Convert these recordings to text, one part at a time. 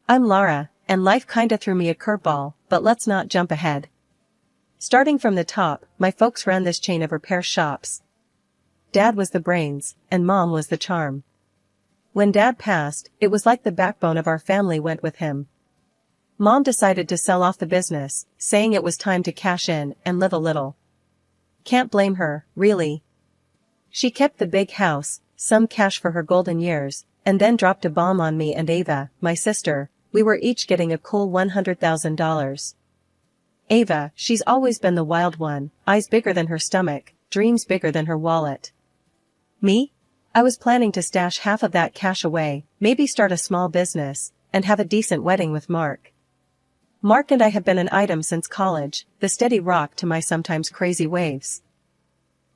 I'm Lara, and life kinda threw me a curveball, but let's not jump ahead. Starting from the top, my folks ran this chain of repair shops. Dad was the brains, and Mom was the charm. When Dad passed, it was like the backbone of our family went with him. Mom decided to sell off the business, saying it was time to cash in and live a little. Can't blame her, really. She kept the big house, some cash for her golden years, and then dropped a bomb on me and Ava, my sister. We were each getting a cool $100,000. Ava, she's always been the wild one, eyes bigger than her stomach, dreams bigger than her wallet. Me? I was planning to stash half of that cash away, maybe start a small business, and have a decent wedding with Mark. Mark and I have been an item since college, the steady rock to my sometimes crazy waves.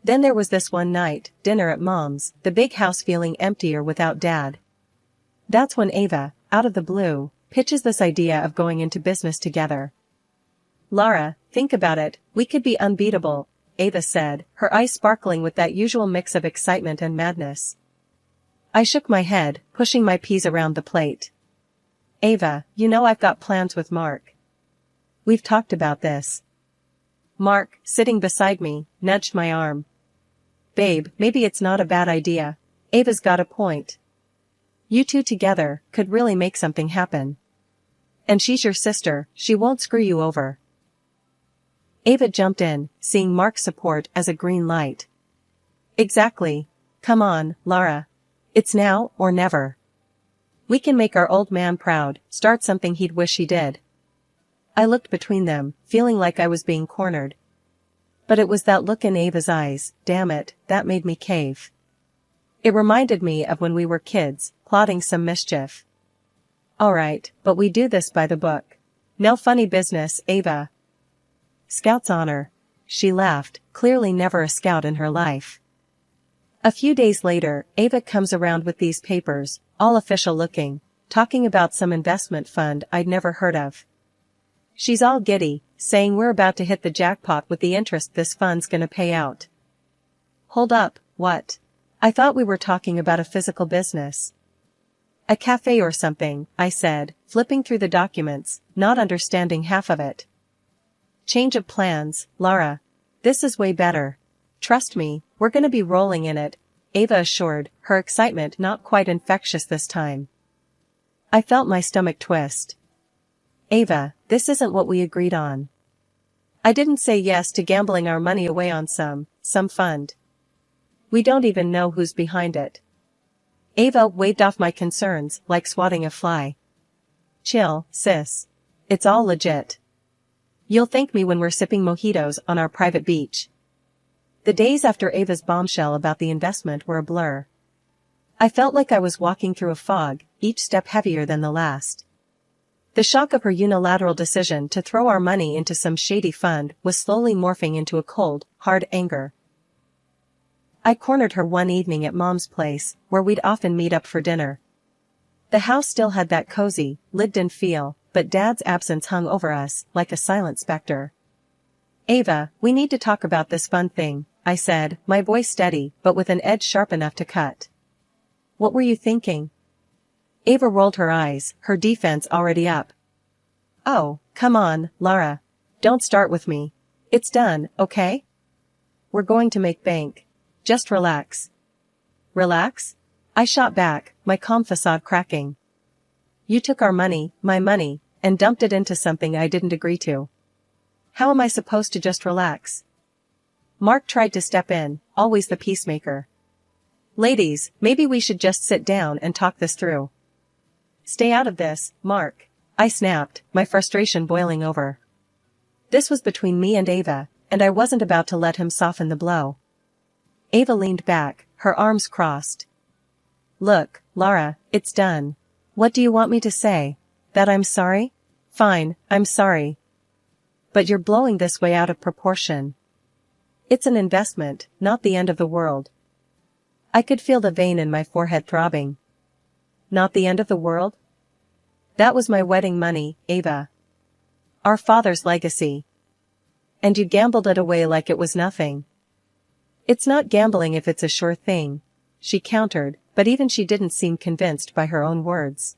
Then there was this one night, dinner at Mom's, the big house feeling emptier without Dad. That's when Ava, out of the blue, pitches this idea of going into business together. Lara, think about it, we could be unbeatable, Ava said, her eyes sparkling with that usual mix of excitement and madness. I shook my head, pushing my peas around the plate. Ava, you know I've got plans with Mark. We've talked about this. Mark, sitting beside me, nudged my arm. Babe, maybe it's not a bad idea. Ava's got a point. You two together could really make something happen. And she's your sister, she won't screw you over. Ava jumped in, seeing Mark's support as a green light. Exactly. Come on, Lara. It's now or never. We can make our old man proud, start something he'd wish he did. I looked between them, feeling like I was being cornered. But it was that look in Ava's eyes, damn it, that made me cave. It reminded me of when we were kids, plotting some mischief. Alright, but we do this by the book. No funny business, Ava. Scout's honor. She laughed, clearly never a scout in her life. A few days later, Ava comes around with these papers, all official looking, talking about some investment fund I'd never heard of. She's all giddy, saying we're about to hit the jackpot with the interest this fund's gonna pay out. Hold up, what? I thought we were talking about a physical business. A cafe or something, I said, flipping through the documents, not understanding half of it. Change of plans, Lara. This is way better. Trust me, we're gonna be rolling in it, Ava assured, her excitement not quite infectious this time. I felt my stomach twist. Ava, this isn't what we agreed on. I didn't say yes to gambling our money away on some fund. We don't even know who's behind it. Ava waved off my concerns like swatting a fly. Chill, sis. It's all legit. You'll thank me when we're sipping mojitos on our private beach. The days after Ava's bombshell about the investment were a blur. I felt like I was walking through a fog, each step heavier than the last. The shock of her unilateral decision to throw our money into some shady fund was slowly morphing into a cold, hard anger. I cornered her one evening at Mom's place, where we'd often meet up for dinner. The house still had that cozy, lived-in feel, but Dad's absence hung over us like a silent specter. Ava, we need to talk about this fun thing, I said, my voice steady, but with an edge sharp enough to cut. What were you thinking? Ava rolled her eyes, her defense already up. Oh, come on, Lara. Don't start with me. It's done, okay? We're going to make bank. Just relax. Relax? I shot back, my calm facade cracking. You took our money, my money, and dumped it into something I didn't agree to. How am I supposed to just relax? Mark tried to step in, always the peacemaker. Ladies, maybe we should just sit down and talk this through. Stay out of this, Mark, I snapped, my frustration boiling over. This was between me and Ava, and I wasn't about to let him soften the blow. Ava leaned back, her arms crossed. Look, Lara, it's done. What do you want me to say? That I'm sorry? Fine, I'm sorry. But you're blowing this way out of proportion. It's an investment, not the end of the world. I could feel the vein in my forehead throbbing. Not the end of the world? That was my wedding money, Ava. Our father's legacy. And you gambled it away like it was nothing. It's not gambling if it's a sure thing, she countered, but even she didn't seem convinced by her own words.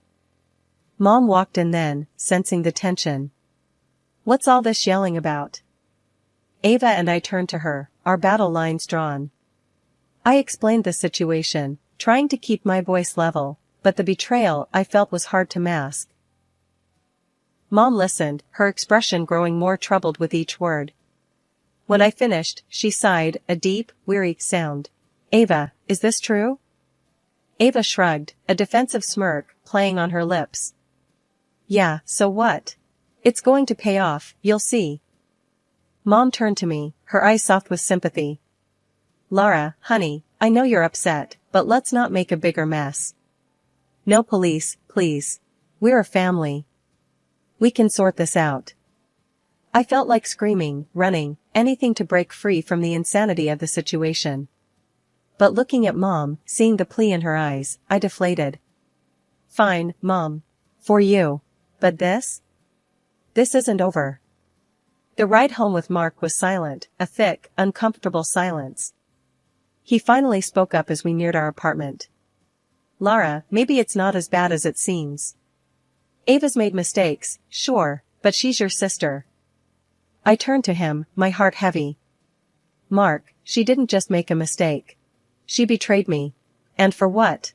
Mom walked in then, sensing the tension. "What's all this yelling about?" Ava and I turned to her, our battle lines drawn. I explained the situation, trying to keep my voice level, but the betrayal I felt was hard to mask. Mom listened, her expression growing more troubled with each word. When I finished, she sighed, a deep, weary sound. "Ava, is this true?" Ava shrugged, a defensive smirk playing on her lips. "Yeah, so what? It's going to pay off, you'll see." Mom turned to me, her eyes soft with sympathy. "Lara, honey, I know you're upset, but let's not make a bigger mess. No police, please. We're a family. We can sort this out." I felt like screaming, running, anything to break free from the insanity of the situation. But looking at Mom, seeing the plea in her eyes, I deflated. "Fine, Mom. For you. But this? This isn't over." The ride home with Mark was silent, a thick, uncomfortable silence. He finally spoke up as we neared our apartment. "Lara, maybe it's not as bad as it seems. Ava's made mistakes, sure, but she's your sister." I turned to him, my heart heavy. "Mark, she didn't just make a mistake. She betrayed me. And for what?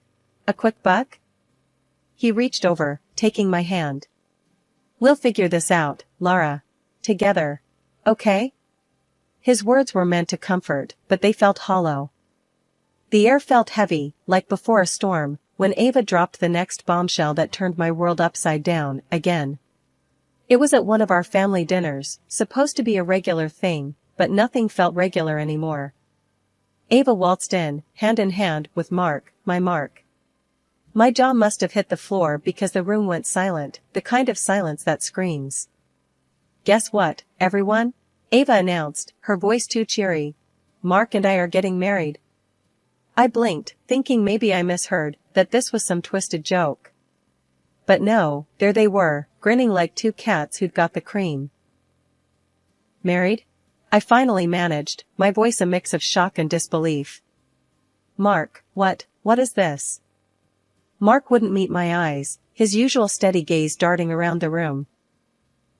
A quick buck?" He reached over, taking my hand. "We'll figure this out, Lara. Together. Okay?" His words were meant to comfort, but they felt hollow. The air felt heavy, like before a storm, when Ava dropped the next bombshell that turned my world upside down, again. It was at one of our family dinners, supposed to be a regular thing, but nothing felt regular anymore. Ava waltzed in hand, with Mark, my Mark. My jaw must have hit the floor because the room went silent, the kind of silence that screams. "Guess what, everyone?" Ava announced, her voice too cheery. "Mark and I are getting married." I blinked, thinking maybe I misheard, that this was some twisted joke. But no, there they were, grinning like two cats who'd got the cream. "Married?" I finally managed, my voice a mix of shock and disbelief. "Mark, what is this?" Mark wouldn't meet my eyes, his usual steady gaze darting around the room.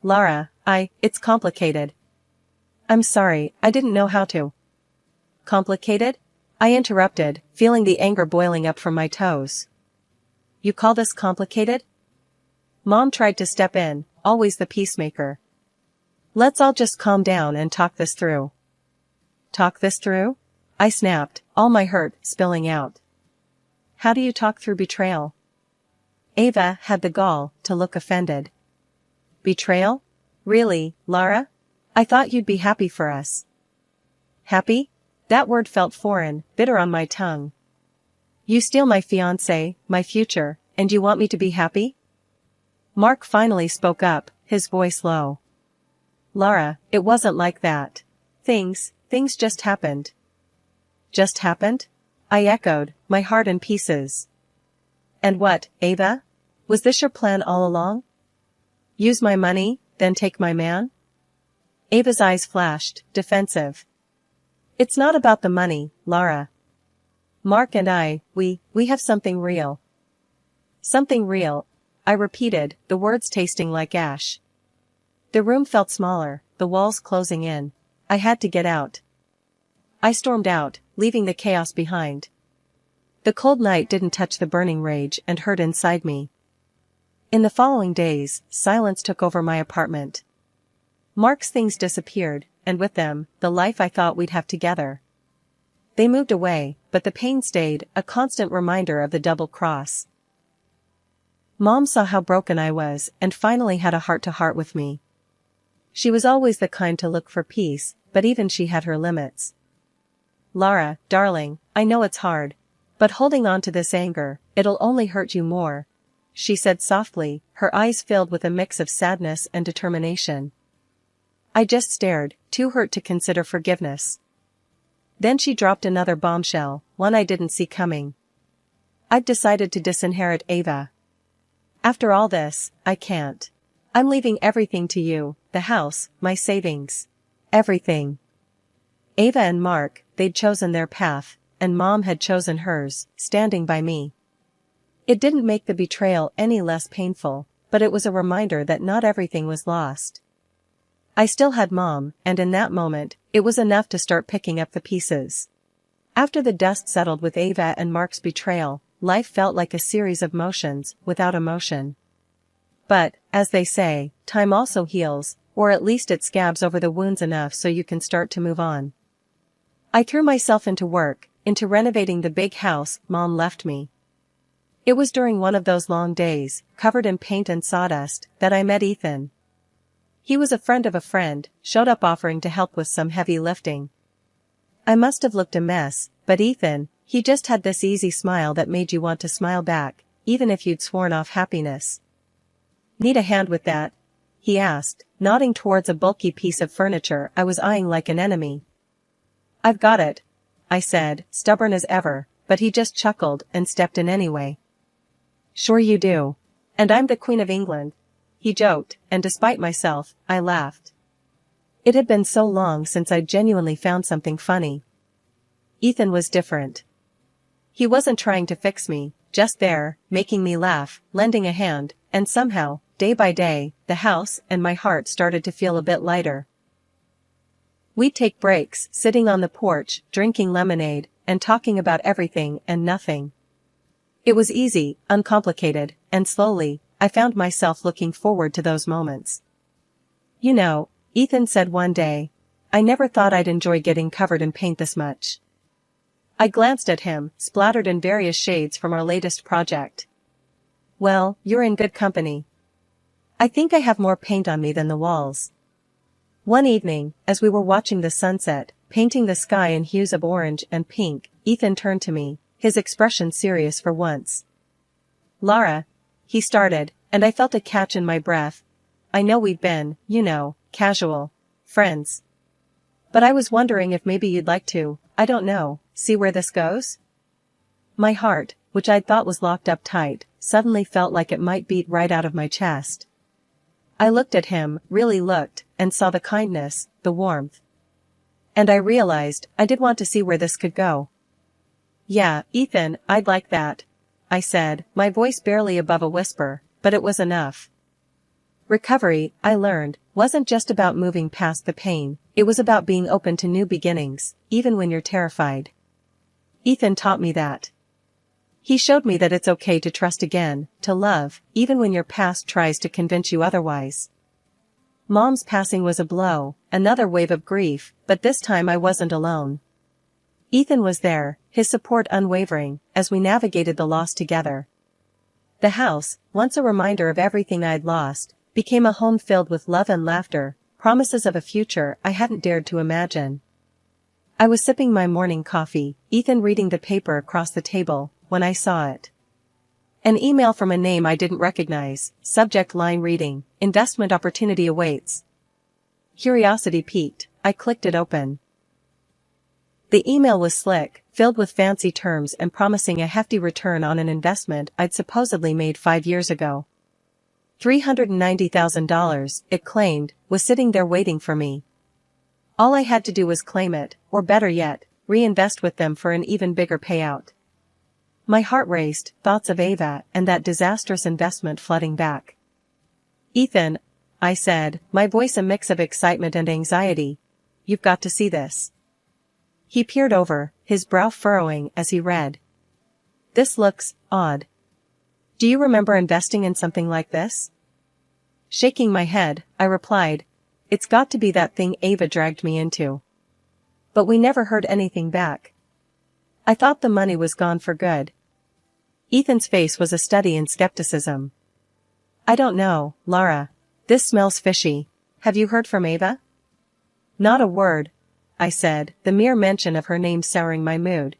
"Lara, it's complicated." "I'm sorry, I didn't know how to." "Complicated?" I interrupted, feeling the anger boiling up from my toes. "You call this complicated?" Mom tried to step in, always the peacemaker. "Let's all just calm down and talk this through." "Talk this through?" I snapped, all my hurt spilling out. "How do you talk through betrayal?" Ava had the gall to look offended. "Betrayal? Really, Lara? I thought you'd be happy for us." "Happy?" That word felt foreign, bitter on my tongue. "You steal my fiancé, my future, and you want me to be happy?" Mark finally spoke up, his voice low. "Lara, it wasn't like that. Things just happened." "Just happened?" I echoed, my heart in pieces. "And what, Ava? Was this your plan all along? Use my money, then take my man?" Ava's eyes flashed, defensive. "It's not about the money, Lara. Mark and I, we have something real." "Something real," I repeated, the words tasting like ash. The room felt smaller, the walls closing in. I had to get out. I stormed out, leaving the chaos behind. The cold night didn't touch the burning rage and hurt inside me. In the following days, silence took over my apartment. Mark's things disappeared, and with them, the life I thought we'd have together. They moved away, but the pain stayed, a constant reminder of the double cross. Mom saw how broken I was and finally had a heart-to-heart with me. She was always the kind to look for peace, but even she had her limits. "Lara, darling, I know it's hard. But holding on to this anger, it'll only hurt you more," she said softly, her eyes filled with a mix of sadness and determination. I just stared, too hurt to consider forgiveness. Then she dropped another bombshell, one I didn't see coming. "I've decided to disinherit Ava. After all this, I can't. I'm leaving everything to you, the house, my savings. Everything." Ava and Mark, they'd chosen their path, and Mom had chosen hers, standing by me. It didn't make the betrayal any less painful, but it was a reminder that not everything was lost. I still had Mom, and in that moment, it was enough to start picking up the pieces. After the dust settled with Ava and Mark's betrayal, life felt like a series of motions, without emotion. But, as they say, time also heals, or at least it scabs over the wounds enough so you can start to move on. I threw myself into work, into renovating the big house Mom left me. It was during one of those long days, covered in paint and sawdust, that I met Ethan. He was a friend of a friend, showed up offering to help with some heavy lifting. I must have looked a mess, but Ethan, he just had this easy smile that made you want to smile back, even if you'd sworn off happiness. "Need a hand with that?" he asked, nodding towards a bulky piece of furniture I was eyeing like an enemy. "I've got it," I said, stubborn as ever, but he just chuckled and stepped in anyway. "Sure you do. And I'm the Queen of England," he joked, and despite myself, I laughed. It had been so long since I'd genuinely found something funny. Ethan was different. He wasn't trying to fix me, just there, making me laugh, lending a hand, and somehow, day by day, the house and my heart started to feel a bit lighter. We'd take breaks, sitting on the porch, drinking lemonade, and talking about everything and nothing. It was easy, uncomplicated, and slowly, I found myself looking forward to those moments. "You know," Ethan said one day, "I never thought I'd enjoy getting covered in paint this much." I glanced at him, splattered in various shades from our latest project. "Well, you're in good company. I think I have more paint on me than the walls." One evening, as we were watching the sunset, painting the sky in hues of orange and pink, Ethan turned to me, his expression serious for once. "Lara," he started, and I felt a catch in my breath. "I know we've been, casual friends. But I was wondering if maybe you'd like to, I don't know, see where this goes?" My heart, which I'd thought was locked up tight, suddenly felt like it might beat right out of my chest. I looked at him, really looked, and saw the kindness, the warmth. And I realized, I did want to see where this could go. "Yeah, Ethan, I'd like that," I said, my voice barely above a whisper, but it was enough. Recovery, I learned, wasn't just about moving past the pain, it was about being open to new beginnings, even when you're terrified. Ethan taught me that. He showed me that it's okay to trust again, to love, even when your past tries to convince you otherwise. Mom's passing was a blow, another wave of grief, but this time I wasn't alone. Ethan was there, his support unwavering, as we navigated the loss together. The house, once a reminder of everything I'd lost, became a home filled with love and laughter, promises of a future I hadn't dared to imagine. I was sipping my morning coffee, Ethan reading the paper across the table, when I saw it. An email from a name I didn't recognize, subject line reading, "Investment opportunity awaits." Curiosity piqued, I clicked it open. The email was slick, filled with fancy terms and promising a hefty return on an investment I'd supposedly made 5 years ago. $390,000, it claimed, was sitting there waiting for me. All I had to do was claim it, or better yet, reinvest with them for an even bigger payout. My heart raced, thoughts of Ava and that disastrous investment flooding back. "Ethan," I said, my voice a mix of excitement and anxiety, "you've got to see this." He peered over, his brow furrowing as he read. "This looks odd. Do you remember investing in something like this?" Shaking my head, I replied, "It's got to be that thing Ava dragged me into. But we never heard anything back. I thought the money was gone for good." Ethan's face was a study in skepticism. "I don't know, Lara. This smells fishy. Have you heard from Ava?" "Not a word," I said, the mere mention of her name souring my mood.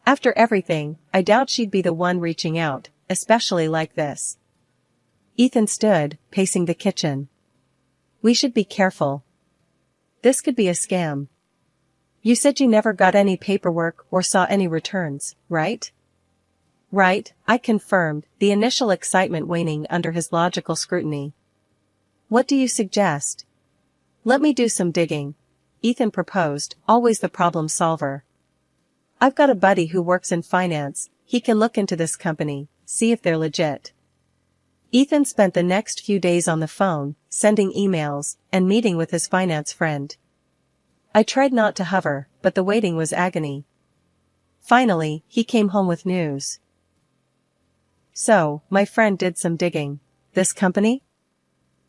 After everything, I doubt she'd be the one reaching out, especially like this. Ethan stood, pacing the kitchen. "We should be careful. This could be a scam. You said you never got any paperwork or saw any returns, right?" "Right," I confirmed, the initial excitement waning under his logical scrutiny. "What do you suggest?" "Let me do some digging," Ethan proposed, always the problem solver. "I've got a buddy who works in finance, he can look into this company, see if they're legit." Ethan spent the next few days on the phone, sending emails, and meeting with his finance friend. I tried not to hover, but the waiting was agony. Finally, he came home with news. So, my friend did some digging. This company?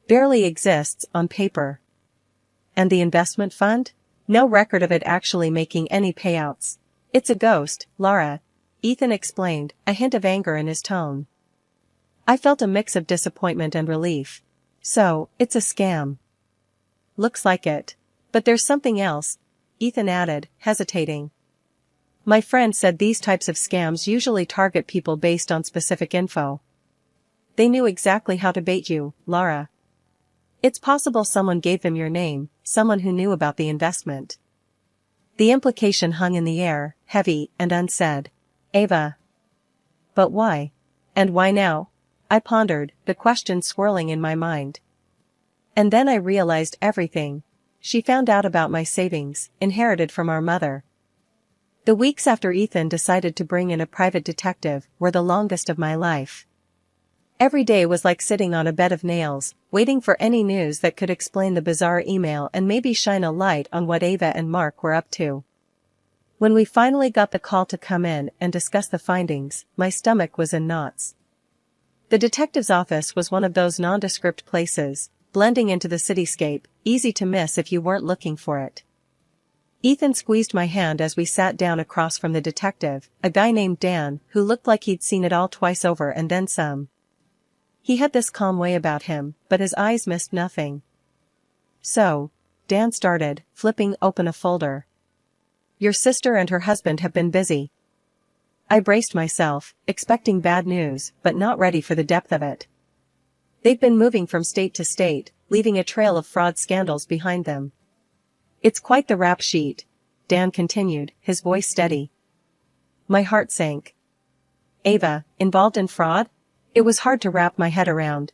Barely exists on paper. And the investment fund? No record of it actually making any payouts. It's a ghost, Laura, Ethan explained, a hint of anger in his tone. I felt a mix of disappointment and relief. So, it's a scam. Looks like it. But there's something else, Ethan added, hesitating. My friend said these types of scams usually target people based on specific info. They knew exactly how to bait you, Laura. It's possible someone gave them your name, someone who knew about the investment. The implication hung in the air, heavy and unsaid. Ava. But why? And why now? I pondered, the question swirling in my mind. And then I realized everything. She found out about my savings, inherited from our mother. The weeks after Ethan decided to bring in a private detective were the longest of my life. Every day was like sitting on a bed of nails, waiting for any news that could explain the bizarre email and maybe shine a light on what Ava and Mark were up to. When we finally got the call to come in and discuss the findings, my stomach was in knots. The detective's office was one of those nondescript places, blending into the cityscape, easy to miss if you weren't looking for it. Ethan squeezed my hand as we sat down across from the detective, a guy named Dan, who looked like he'd seen it all twice over and then some. He had this calm way about him, but his eyes missed nothing. So, Dan started, flipping open a folder. Your sister and her husband have been busy. I braced myself, expecting bad news, but not ready for the depth of it. They've been moving from state to state, leaving a trail of fraud scandals behind them. It's quite the rap sheet, Dan continued, his voice steady. My heart sank. Ava, involved in fraud? It was hard to wrap my head around.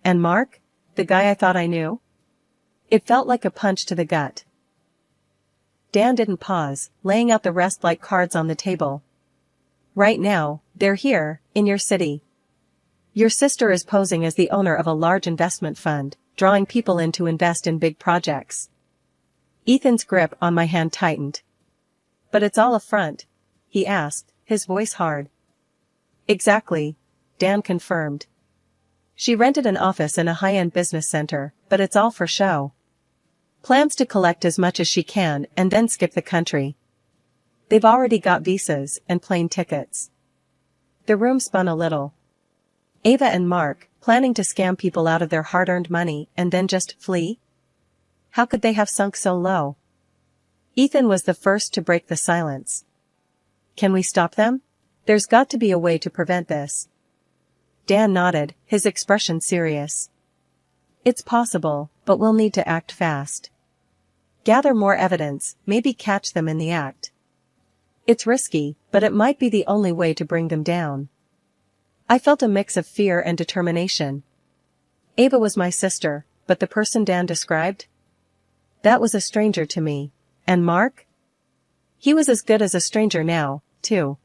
And Mark? The guy I thought I knew? It felt like a punch to the gut. Dan didn't pause, laying out the rest like cards on the table. Right now, they're here, in your city. Your sister is posing as the owner of a large investment fund, drawing people in to invest in big projects. Ethan's grip on my hand tightened. But it's all a front? He asked, his voice hard. Exactly, Dan confirmed. She rented an office in a high-end business center, but it's all for show. Plans to collect as much as she can and then skip the country. They've already got visas and plane tickets. The room spun a little. Ava and Mark, planning to scam people out of their hard-earned money and then just flee? How could they have sunk so low? Ethan was the first to break the silence. Can we stop them? There's got to be a way to prevent this. Dan nodded, his expression serious. It's possible, but we'll need to act fast. Gather more evidence, maybe catch them in the act. It's risky, but it might be the only way to bring them down. I felt a mix of fear and determination. Ava was my sister, but the person Dan described? That was a stranger to me. And Mark? He was as good as a stranger now, too.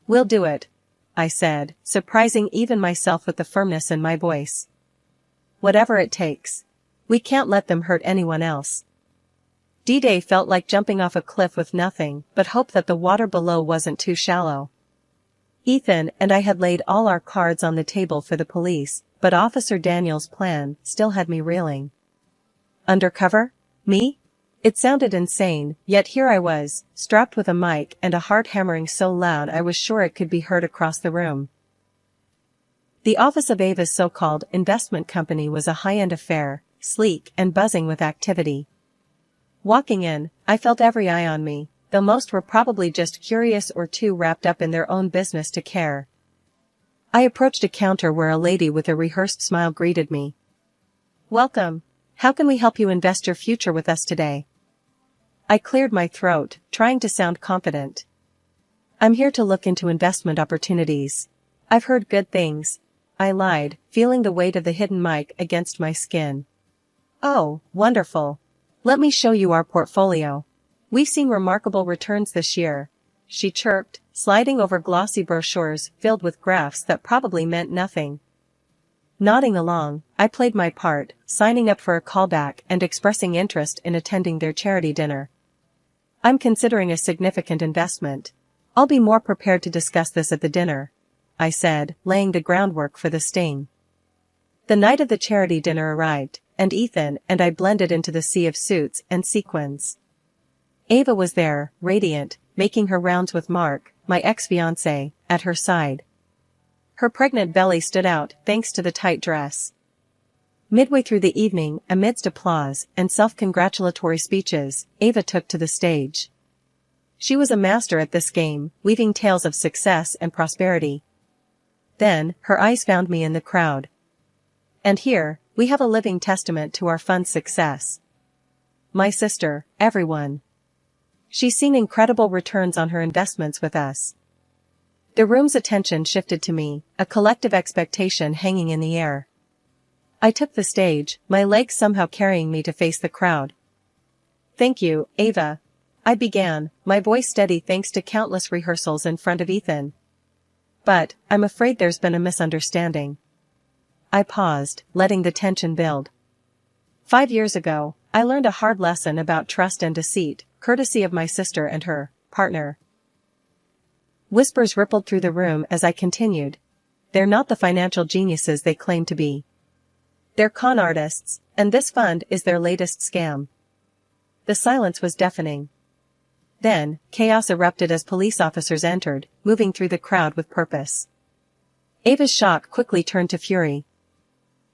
We'll do it, I said, surprising even myself with the firmness in my voice. Whatever it takes. We can't let them hurt anyone else. D-Day felt like jumping off a cliff with nothing but hope that the water below wasn't too shallow. Ethan and I had laid all our cards on the table for the police, but Officer Daniel's plan still had me reeling. Undercover? Me? It sounded insane, yet here I was, strapped with a mic and a heart hammering so loud I was sure it could be heard across the room. The office of Ava's so-called investment company was a high-end affair, sleek and buzzing with activity. Walking in, I felt every eye on me, though most were probably just curious or too wrapped up in their own business to care. I approached a counter where a lady with a rehearsed smile greeted me. Welcome. How can we help you invest your future with us today? I cleared my throat, trying to sound confident. I'm here to look into investment opportunities. I've heard good things, I lied, feeling the weight of the hidden mic against my skin. Oh, wonderful. Let me show you our portfolio. We've seen remarkable returns this year, she chirped, sliding over glossy brochures filled with graphs that probably meant nothing. Nodding along, I played my part, signing up for a callback and expressing interest in attending their charity dinner. I'm considering a significant investment. I'll be more prepared to discuss this at the dinner, I said, laying the groundwork for the sting. The night of the charity dinner arrived, and Ethan and I blended into the sea of suits and sequins. Ava was there, radiant, making her rounds with Mark, my ex-fiancé, at her side. Her pregnant belly stood out thanks to the tight dress. Midway through the evening, amidst applause and self-congratulatory speeches, Ava took to the stage. She was a master at this game, weaving tales of success and prosperity. Then, her eyes found me in the crowd. And here, we have a living testament to our fun success. My sister, everyone. She's seen incredible returns on her investments with us. The room's attention shifted to me, a collective expectation hanging in the air. I took the stage, my legs somehow carrying me to face the crowd. Thank you, Ava. I began, my voice steady thanks to countless rehearsals in front of Ethan. But, I'm afraid there's been a misunderstanding. I paused, letting the tension build. 5 years ago, I learned a hard lesson about trust and deceit, courtesy of my sister and her partner. Whispers rippled through the room as I continued. They're not the financial geniuses they claim to be. They're con artists, and this fund is their latest scam. The silence was deafening. Then, chaos erupted as police officers entered, moving through the crowd with purpose. Ava's shock quickly turned to fury.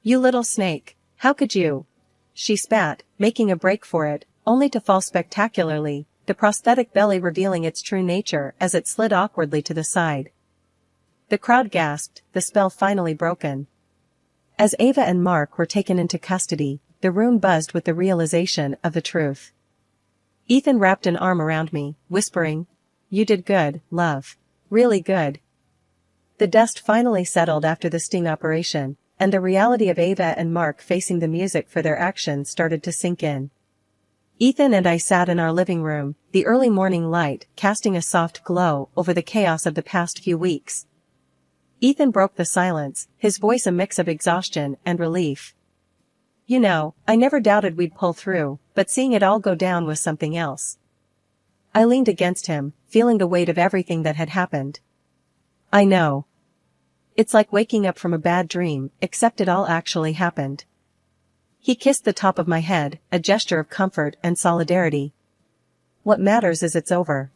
You little snake, how could you? She spat, making a break for it, only to fall spectacularly, the prosthetic belly revealing its true nature as it slid awkwardly to the side. The crowd gasped, the spell finally broken. As Ava and Mark were taken into custody, the room buzzed with the realization of the truth. Ethan wrapped an arm around me, whispering, "You did good, love. Really good." The dust finally settled after the sting operation, and the reality of Ava and Mark facing the music for their actions started to sink in. Ethan and I sat in our living room, the early morning light casting a soft glow over the chaos of the past few weeks. Ethan broke the silence, his voice a mix of exhaustion and relief. You know, I never doubted we'd pull through, but seeing it all go down was something else. I leaned against him, feeling the weight of everything that had happened. I know. It's like waking up from a bad dream, except it all actually happened. He kissed the top of my head, a gesture of comfort and solidarity. What matters is it's over.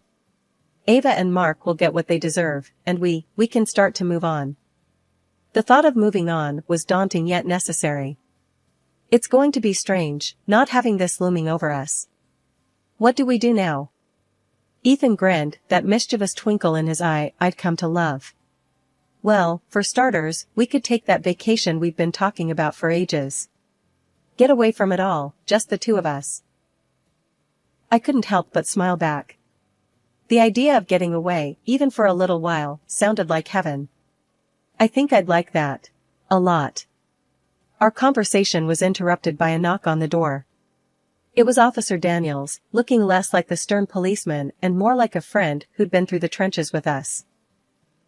Ava and Mark will get what they deserve, and we can start to move on. The thought of moving on was daunting yet necessary. It's going to be strange, not having this looming over us. What do we do now? Ethan grinned, that mischievous twinkle in his eye I'd come to love. Well, for starters, we could take that vacation we've been talking about for ages. Get away from it all, just the two of us. I couldn't help but smile back. The idea of getting away, even for a little while, sounded like heaven. I think I'd like that. A lot. Our conversation was interrupted by a knock on the door. It was Officer Daniels, looking less like the stern policeman and more like a friend who'd been through the trenches with us.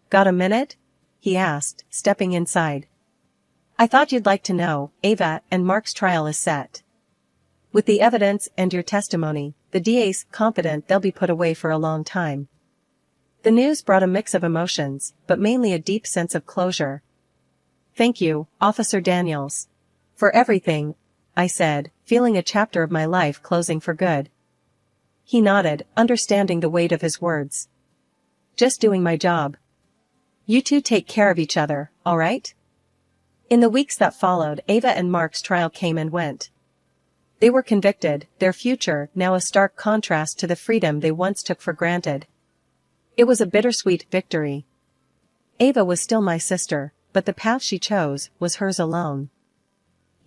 Got a minute? He asked, stepping inside. I thought you'd like to know, Ava and Mark's trial is set. With the evidence and your testimony, the DA's confident they'll be put away for a long time. The news brought a mix of emotions, but mainly a deep sense of closure. Thank you, Officer Daniels. For everything, I said, feeling a chapter of my life closing for good. He nodded, understanding the weight of his words. Just doing my job. You two take care of each other, all right? In the weeks that followed, Ava and Mark's trial came and went. They were convicted, their future now a stark contrast to the freedom they once took for granted. It was a bittersweet victory. Ava was still my sister, but the path she chose was hers alone.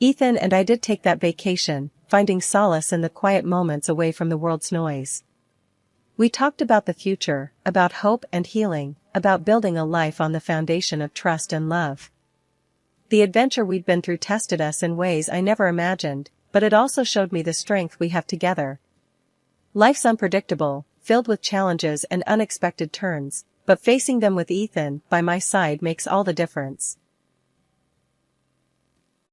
Ethan and I did take that vacation, finding solace in the quiet moments away from the world's noise. We talked about the future, about hope and healing, about building a life on the foundation of trust and love. The adventure we'd been through tested us in ways I never imagined, but it also showed me the strength we have together. Life's unpredictable, filled with challenges and unexpected turns, but facing them with Ethan by my side makes all the difference.